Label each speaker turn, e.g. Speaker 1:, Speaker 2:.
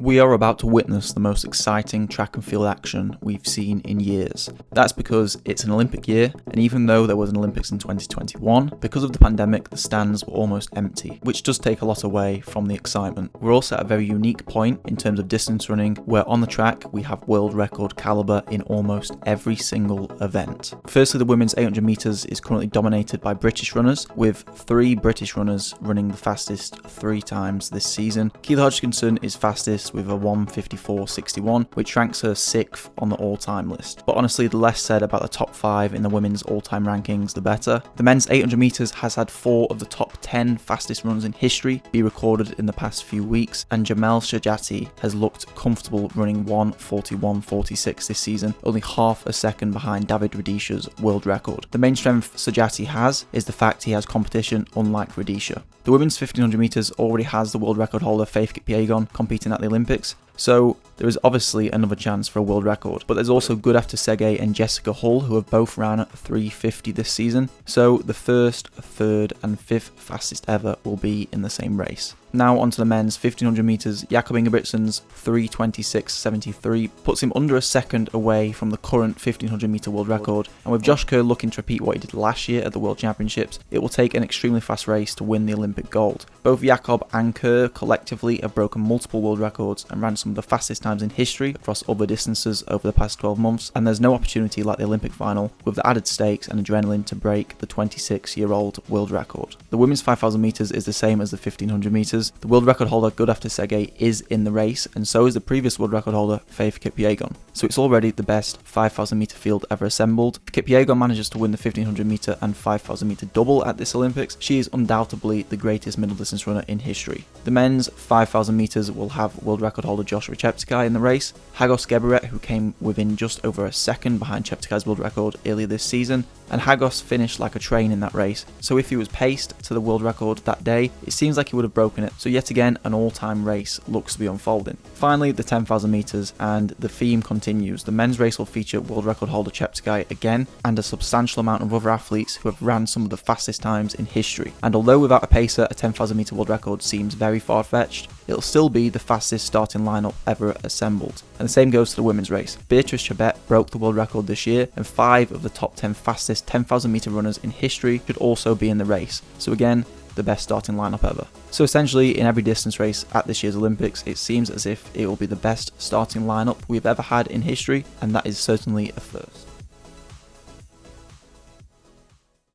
Speaker 1: We are about to witness the most exciting track and field action we've seen in years. That's because it's an Olympic year, and even though there was an Olympics in 2021, because of the pandemic, the stands were almost empty, which does take a lot away from the excitement. We're also at a very unique point in terms of distance running, where on the track we have world record caliber in almost every single event. Firstly, the women's 800 metres is currently dominated by British runners, with 3 British runners running the fastest 3 times this season. Keely Hodgkinson is fastest with a 1:54.61, which ranks her 6th on the all-time list. But honestly, the less said about the top 5 in the women's all-time rankings, the better. The men's 800 metres has had 4 of the top 10 fastest runs in history be recorded in the past few weeks, and Djamel Sedjati has looked comfortable running 1:41.46 this season, only half a second behind David Rudisha's world record. The main strength Sedjati has is the fact he has competition unlike Rudisha. The women's 1500 metres already has the world record holder Faith Kipyegon competing at the Olympics, so there is obviously another chance for a world record. But there's also Good After Sege and Jessica Hull, who have both ran at 3:50 this season, so the 1st, 3rd and 5th fastest ever will be in the same race. Now onto the men's 1500 metres, Jakob Ingebrigtsens 3:26.73 puts him under a second away from the current 1500 metre world record, and with Josh Kerr looking to repeat what he did last year at the World Championships, it will take an extremely fast race to win the Olympic gold. Both Jakob and Kerr collectively have broken multiple world records and ran some of the fastest times in history across other distances over the past 12 months, and there's no opportunity like the Olympic final with the added stakes and adrenaline to break the 26-year-old world record. The women's 5000 metres is the same as the 1500 metres. The world record holder Good After Sege is in the race, and so is the previous world record holder Faith Kipyegon. So it's already the best 5000 metre field ever assembled. If Kipyegon manages to win the 1500 metre and 5000 metre double at this Olympics, she is undoubtedly the greatest middle distance runner in history. The men's 5000 metres will have world record holder Josh Kerr in the race, Jakob Ingebrigtsens, who came within just over a second behind Cheptegei's world record earlier this season, and Hagos finished like a train in that race, so if he was paced to the world record that day, it seems like he would have broken it, so yet again an all-time race looks to be unfolding. Finally, the 10,000 metres, and the theme continues. The men's race will feature world record holder Cheptegei again, and a substantial amount of other athletes who have ran some of the fastest times in history, and although without a pacer a 10,000 metre world record seems very far-fetched, it'll still be the fastest starting lineup ever assembled. And the same goes to the women's race. Beatrice Chebet broke the world record this year, and 5 of the top 10 fastest 10,000 metre runners in history should also be in the race. So again, the best starting lineup ever. So essentially, in every distance race at this year's Olympics, it seems as if it will be the best starting lineup we've ever had in history, and that is certainly a first.